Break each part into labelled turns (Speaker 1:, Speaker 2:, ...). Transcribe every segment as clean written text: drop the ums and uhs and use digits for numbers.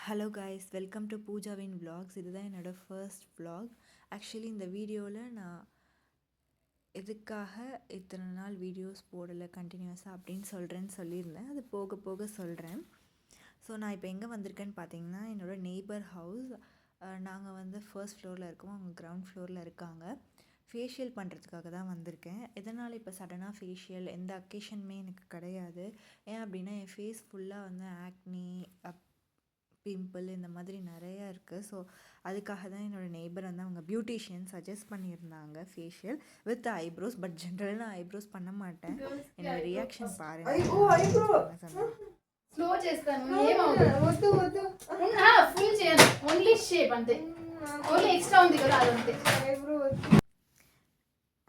Speaker 1: Hello guys, welcome to பூஜாவின் vlogs. இதுதான் என்னோடய ஃபர்ஸ்ட் vlog. ஆக்சுவலி இந்த வீடியோவில் நான் எதுக்காக இத்தனை நாள் வீடியோஸ் போடலை கண்டினியூஸாக அப்படின்னு சொல்லியிருந்தேன். அது போக போக சொல்கிறேன். ஸோ நான் இப்போ எங்கே வந்திருக்கேன்னு பார்த்தீங்கன்னா, என்னோடய நெய்பர் ஹவுஸ். நாங்கள் வந்து ஃபர்ஸ்ட் ஃப்ளோரில் இருக்கோம், அவங்க கிரவுண்ட் ஃப்ளோரில் இருக்காங்க. ஃபேஷியல் பண்ணுறதுக்காக தான் வந்திருக்கேன். எதனால் இப்போ சடனாக ஃபேஷியல், எந்த அக்கேஷனுமே எனக்கு கிடையாது. ஏன் அப்படின்னா என் ஃபேஸ் ஃபுல்லாக வந்து ஆக்னி, பிம்பிள் இந்த மாதிரி நிறையா இருக்குது. ஸோ அதுக்காக தான் என்னோடய நெய்பர் வந்து அவங்க பியூட்டிஷியன் சஜஸ்ட் பண்ணியிருந்தாங்க ஃபேஷியல் வித் ஐப்ரோஸ். பட் ஜென்ரலாக நான் ஐப்ரோஸ் பண்ண மாட்டேன். என்னோட ரியாக்ஷன் பாருங்கள்.
Speaker 2: స్లో చేస్తాను ఏమవుతుంది ఫుల్ చేయను ఓన్లీ షేప్ అంతే ఓన్లీ ఎక్స్ట్రా ఉంది కదా అదంతే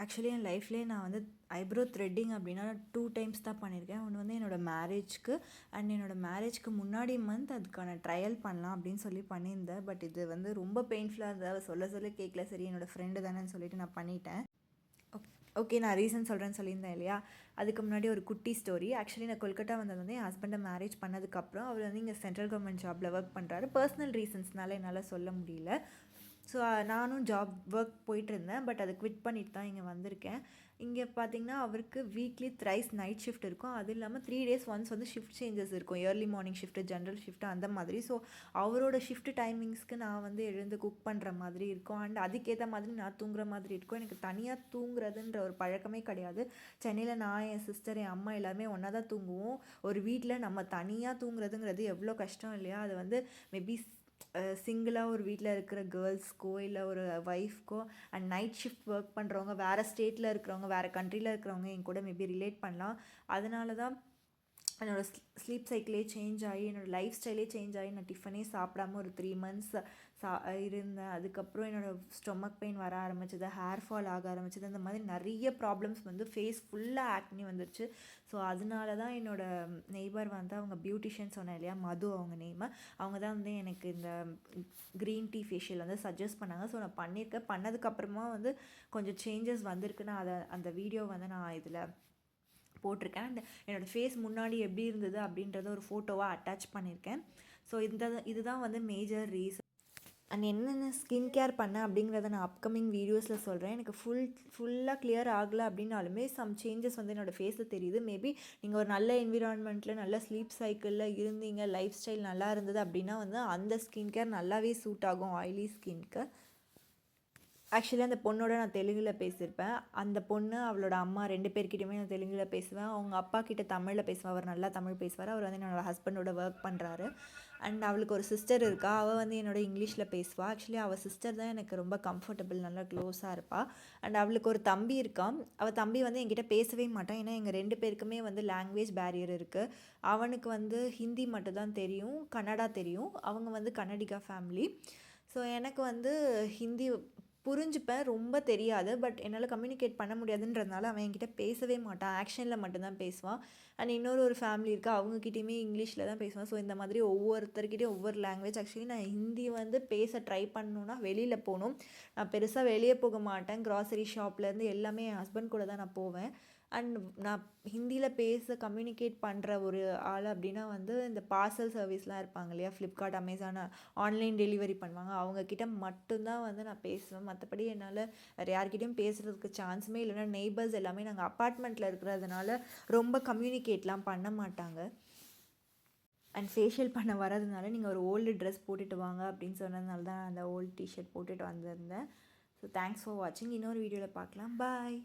Speaker 1: ஆக்சுவலி என் லைஃப்லேயே நான் வந்து ஐப்ரோ த்ரெட்டிங் அப்படின்னா 2 டைம்ஸ் தான் பண்ணியிருக்கேன். ஒன்று வந்து என்னோடய மேரேஜ்க்கு அண்ட் என்னோடய மேரேஜ்க்கு முன்னாடி மந்த் அதுக்கான ட்ரையல் பண்ணலாம் அப்படின்னு சொல்லி பண்ணியிருந்தேன். பட் இது வந்து ரொம்ப பெயின்ஃபுல்லாக இருந்தது. சொல்ல கேட்கல. சரி என்னோடய ஃப்ரெண்டு தானேன்னு சொல்லிட்டு நான் பண்ணிட்டேன். ஓகே, நான் ரீசன் சொல்கிறேன்னு சொல்லியிருந்தேன் இல்லையா? அதுக்கு முன்னாடி ஒரு குட்டி ஸ்டோரி. ஆக்சுவலி நான் கொல்கட்டா வந்தது வந்து என் ஹஸ்பண்டை மேரேஜ் பண்ணதுக்கப்புறம் அவர் வந்து இங்கே சென்ட்ரல் கவர்மெண்ட் ஜாபில் ஒர்க் பண்ணுறாரு. பர்சனல் ரீசன்ஸ்னால என்னால் சொல்ல முடியல. ஸோ நானும் ஜாப் ஒர்க் போயிட்டுருந்தேன். பட் அதை குவிட் பண்ணிட்டு தான் இங்கே வந்திருக்கேன். இங்கே பார்த்திங்கன்னா அவருக்கு வீக்லி த்ரைஸ் நைட் ஷிஃப்ட் இருக்கும். அது இல்லாமல் 3 days ஒன்ஸ் வந்து ஷிஃப்ட் சேஞ்சஸ் இருக்கும். Early morning shift, general shift அந்த மாதிரி. ஸோ அவரோட ஷிஃப்ட் டைமிங்ஸ்க்கு நான் வந்து எழுந்து குக் பண்ணுற மாதிரி இருக்கும். அண்ட் அதுக்கேற்ற மாதிரி நான் தூங்குற மாதிரி இருக்கும். எனக்கு தனியாக தூங்குறதுன்ற ஒரு பழக்கமே கிடையாது. சென்னையில் நான், என் சிஸ்டர், என் அம்மா எல்லாருமே ஒன்றா தான் தூங்குவோம். ஒரு வீட்டில் நம்ம தனியாக தூங்குறதுங்கிறது எவ்வளோ கஷ்டம் இல்லையா? அது வந்து மேபி சிங்கிளாக ஒரு வீட்டில் இருக்கிற கேர்ள்ஸ்க்கோ இல்லை ஒரு ஒய்ஃப்க்கோ அண்ட் நைட் ஷிஃப்ட் ஒர்க் பண்ணுறவங்க, வேறு ஸ்டேட்டில் இருக்கிறவங்க, வேறு கண்ட்ரியில் இருக்கிறவங்க என் கூட மேபி ரிலேட் பண்ணலாம். அதனால தான் என்னோடய ஸ்லீப் சைக்கிளே சேஞ்ச் ஆகி, என்னோடய லைஃப் ஸ்டைலே சேஞ்ச் ஆகி நான் டிஃபனே சாப்பிடாமல் ஒரு 3 months இருந்தேன். அதுக்கப்புறம் என்னோடய ஸ்டொமக் பெயின் வர ஆரம்பிச்சது, ஹேர் ஃபால் ஆக ஆரம்பிச்சது. அந்த மாதிரி நிறைய ப்ராப்ளம்ஸ் வந்து ஃபேஸ் ஃபுல்லாக ஆக்னி வந்துருச்சு. ஸோ அதனால தான் என்னோடய நெய்பர் வந்து அவங்க பியூட்டிஷியன் சொன்னேன் இல்லையா, மது அவங்க நேம், அவங்க தான் வந்து எனக்கு இந்த க்ரீன் டீ ஃபேஷியல் வந்து சஜஸ்ட் பண்ணாங்க. ஸோ நான் பண்ணியிருக்கேன். பண்ணதுக்கப்புறமா வந்து கொஞ்சம் சேஞ்சஸ் வந்திருக்குன்னு அந்த வீடியோ வந்து நான் இதில் போட்டிருக்கேன். அண்ட் என்னோடய ஃபேஸ் முன்னாடி எப்படி இருந்தது அப்படின்றத ஒரு ஃபோட்டோவாக அட்டாச் பண்ணியிருக்கேன். ஸோ இதுதான் வந்து மேஜர் ரீசன். அண்ட் என்னென்ன ஸ்கின் கேர் பண்ணேன் அப்படிங்கிறத நான் அப்கமிங் வீடியோஸில் சொல்கிறேன். எனக்கு ஃபுல்லாக கிளியர் ஆகலை அப்படின்னாலுமே சம் சேஞ்சஸ் வந்து என்னோடய ஃபேஸில் தெரியுது. மேபி நீங்கள் ஒரு நல்ல என்விரான்மெண்ட்டில், நல்ல ஸ்லீப் சைக்கிளில் இருந்தீங்க, லைஃப் ஸ்டைல் நல்லா இருந்தது அப்படின்னா வந்து அந்த ஸ்கின் கேர் நல்லாவே சூட் ஆகும் ஆயிலி ஸ்கின்க்கு. ஆக்சுவலி அந்த பொண்ணோட நான் தெலுங்கில் பேசியிருப்பேன். அந்த பொண்ணு, அவளோட அம்மா 2 பேர்கிட்டையுமே நான் தெலுங்கில் பேசுவேன். அவங்க அப்பா கிட்ட தமிழில் பேசுவேன். அவர் நல்லா தமிழ் பேசுவார். அவர் வந்து என்னோடய ஹஸ்பண்டோட ஒர்க் பண்ணுறாரு. அண்ட் அவளுக்கு ஒரு சிஸ்டர் இருக்கா. அவள் வந்து என்னோட இங்கிலீஷில் பேசுவாள். ஆக்சுவலி அவள் சிஸ்டர் தான் எனக்கு ரொம்ப கம்ஃபர்டபுள், நல்லா க்ளோஸாக இருப்பாள். அண்ட் அவளுக்கு ஒரு தம்பி இருக்கான். அவள் தம்பி வந்து என்கிட்ட பேசவே மாட்டான். ஏன்னா எங்கள் 2 பேருக்குமே வந்து லாங்குவேஜ் பேரியர் இருக்குது. அவனுக்கு வந்து ஹிந்தி மட்டும்தான் தெரியும், கன்னடா தெரியும். அவங்க வந்து கன்னடிகா ஃபேமிலி. ஸோ எனக்கு வந்து ஹிந்தி புரிஞ்சுப்பேன், ரொம்ப தெரியாது. பட் என்னால் கம்யூனிகேட் பண்ண முடியாதுன்றதுனால அவன் என்கிட்ட பேசவே மாட்டான். ஆக்ஷனில் மட்டும்தான் பேசுவான். அண்ட் இன்னொரு ஃபேமிலி இருக்குது, அவங்கக்கிட்டையுமே இங்கிலீஷில் தான் பேசுவான். ஸோ இந்த மாதிரி ஒவ்வொருத்தர்கிட்டையும் ஒவ்வொரு லாங்குவேஜ். ஆக்சுவலி நான் ஹிந்தி வந்து பேச ட்ரை பண்ணணுன்னா வெளியில் போகணும். நான் பெருசாக வெளியே போக மாட்டேன். க்ராசரி ஷாப்லேருந்து எல்லாமே என் ஹஸ்பண்ட் கூட தான் நான் போவேன். அண்ட் நான் ஹிந்தியில் பேச கம்யூனிகேட் பண்ணுற ஒரு ஆள் அப்படின்னா வந்து இந்த பார்சல் சர்வீஸ்லாம் இருப்பாங்க இல்லையா, ஃப்ளிப்கார்ட், அமேசான், ஆன்லைன் டெலிவரி பண்ணுவாங்க, அவங்கக்கிட்ட மட்டும்தான் வந்து நான் பேசுவேன். மற்றபடி என்னால் வேறு யார்கிட்டையும் பேசுகிறதுக்கு சான்ஸுமே இல்லைன்னா. நெய்பர்ஸ் எல்லாமே நாங்கள் அப்பார்ட்மெண்ட்டில் இருக்கிறதுனால ரொம்ப கம்யூனிகேட்லாம் பண்ண மாட்டாங்க. அண்ட் ஃபேஷியல் பண்ண வரதுனால நீங்கள் ஒரு ஓல்டு ட்ரெஸ் போட்டுட்டு வாங்க அப்படின்னு சொன்னதுனால தான் அந்த ஓல்டு டிஷர்ட் போட்டுட்டு வந்திருந்தேன். ஸோ தேங்க்ஸ் ஃபார் வாட்சிங். இன்னொரு வீடியோவில் பார்க்கலாம். பாய்.